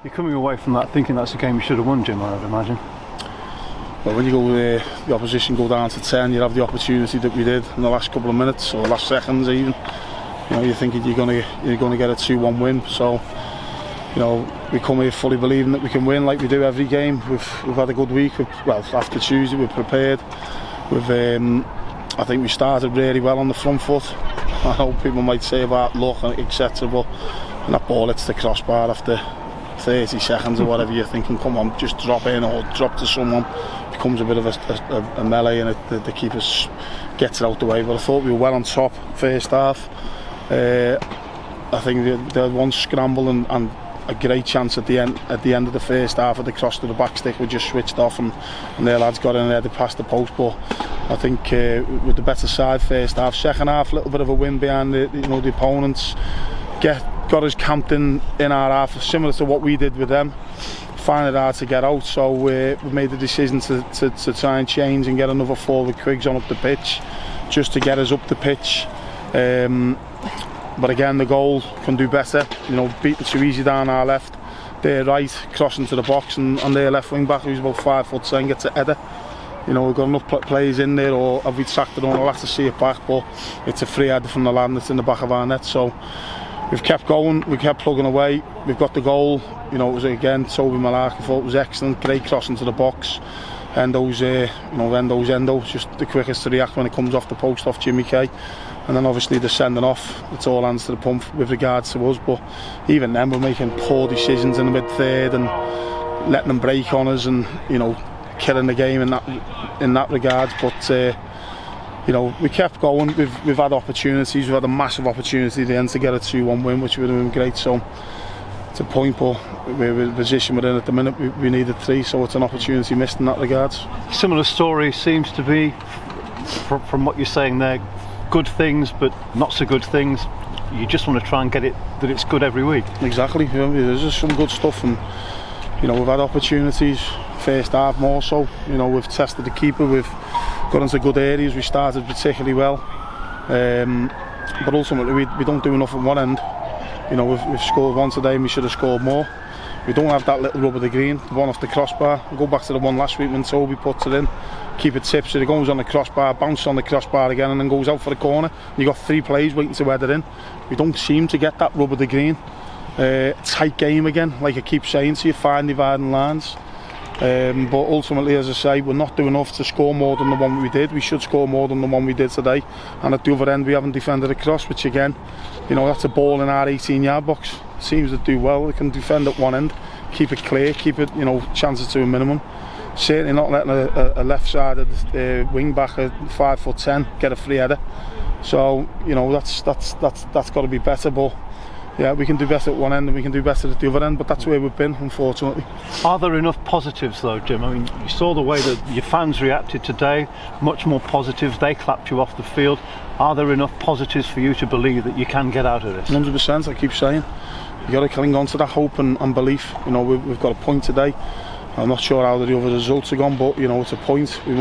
You're coming away from that thinking that's a game you should have won, Jim, I would imagine. Well, when you go, the opposition go down to 10, you have the opportunity that we did in the last couple of minutes or last seconds even. You know, you're thinking you're going to get a 2-1 win. So, you know, we come here fully believing that we can win like we do every game. We've had a good week. Well, after Tuesday, we're prepared. I think we started really well on the front foot. I know people might say about luck and etc. But when that ball hits the crossbar after 30 seconds or whatever, you're thinking, come on, just drop in or drop to someone. It becomes a bit of a melee, and the keeper gets it out the way. But I thought we were well on top first half. I think the one scramble and a great chance at the end of the first half of the cross to the back stick we just switched off, and their lads got in there, they passed the post. But I think with the better side first half, second half a little bit of a win behind the opponents, got us camped in our half, similar to what we did with them, find it hard to get out. So we made the decision to try and change and get another forward, Quiggs, on up the pitch, just to get us up the pitch. But again, the goal can do better. You know, beating too easy down our left, their right, crossing to the box, and on their left wing back, who's about 5'10", gets a header. You know, we've got enough players in there, or have we sacked it on? I'll have to see it back, but it's a free header from the lad that's in the back of our net. So we've kept going, we kept plugging away. We've got the goal. You know, it was again Toby Malak. I thought it was excellent, great crossing to the box. Endo's Endo, just the quickest to react when it comes off the post off Jimmy Kay. And then obviously the sending off, it's all hands to the pump with regards to us. But even then, we're making poor decisions in the mid-third and letting them break on us, and you know, killing the game in that regards. But you know, we kept going. We've had opportunities. We've had a massive opportunity at the end to get a 2-1 win, which would have been great. So it's a point, but we're in the position we're in at the minute. We needed 3, so it's an opportunity missed in that regards. Similar story seems to be from what you're saying there. Good things, but not so good things. You just want to try and get it that it's good every week. Exactly. You know, there's just some good stuff, and you know, we've had opportunities. First half more so. You know, we've tested the keeper. We've got into good areas. We started particularly well, but ultimately we don't do enough at one end. You know, we've scored one today, and we should have scored more. We don't have that little rub of the green, the one off the crossbar. We'll go back to the one last week when Toby puts it in. Keeper tips it, it goes on the crossbar, bounces on the crossbar again, and then goes out for the corner. You got 3 players waiting to head it in. We don't seem to get that rub of the green. Tight game again, like I keep saying to you, fine dividing lines. But ultimately, as I say, we're not doing enough to score more than the one we did. We should score more than the one we did today. And at the other end, we haven't defended a cross, which again, you know, that's a ball in our 18-yard box. Seems to do well. They can defend at one end, keep it clear, keep it, you know, chances to a minimum. Certainly not letting a left-sided wing back at 5'10" get a free header. So you know, that's got to be better. But yeah, we can do better at one end and we can do better at the other end. But that's where we've been, unfortunately. Are there enough positives though, Jim? I mean, you saw the way that your fans reacted today. Much more positives. They clapped you off the field. Are there enough positives for you to believe that you can get out of this? 100%. I keep saying, you got to cling on to that hope and belief. You know, we've got a point today. I'm not sure how the other results are gone, but you know, it's a point. We've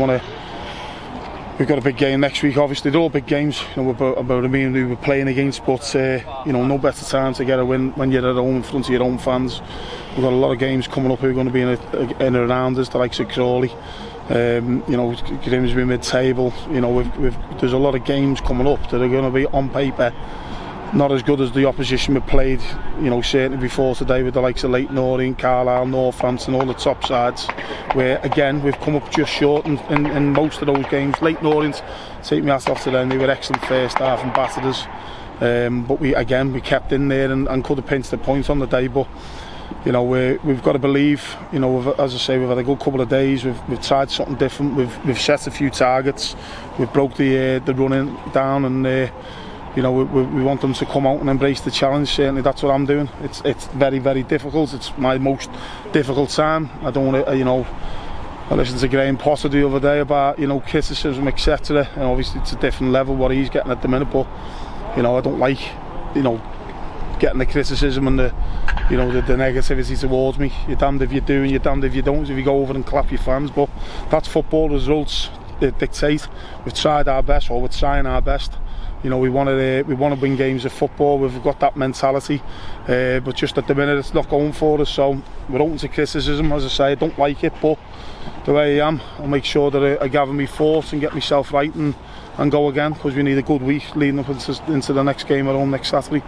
got a big game next week. Obviously, they're all big games. You know, about who we're playing against, but you know, no better time to get a win when you're at home in front of your own fans. We've got a lot of games coming up who are going to be in and around us, the likes of Crawley. You know, Grimsby mid-table. You know, there's a lot of games coming up that are going to be on paper not as good as the opposition we played, you know, certainly before today with the likes of Leyton Orient, Carlisle, Northampton, all the top sides, where again we've come up just short in most of those games. Leyton Orient, take me off to them, they were excellent first half and battered us, but we kept in there and could have pinched the points on the day. But you know, we've got to believe. You know, as I say, we've had a good couple of days. We've tried something different. We've set a few targets. We've broke the running down, and you know, we want them to come out and embrace the challenge. Certainly that's what I'm doing. It's very, very difficult. It's my most difficult time. I don't want to, you know, I listened to Graham Potter the other day about, you know, criticism, etc. And obviously it's a different level what he's getting at the minute, but you know, I don't like, you know, getting the criticism and the, you know, the negativity towards me. You're damned if you do and you're damned if you don't, if you go over and clap your fans. But that's football. Results dictate. We've tried our best, or we're trying our best. You know, we want to win games of football. We've got that mentality, but just at the minute it's not going for us. So we're open to criticism. As I say, I don't like it, but the way I am, I'll make sure that I gather my thoughts and get myself right and go again, because we need a good week leading up into the next game at home next Saturday.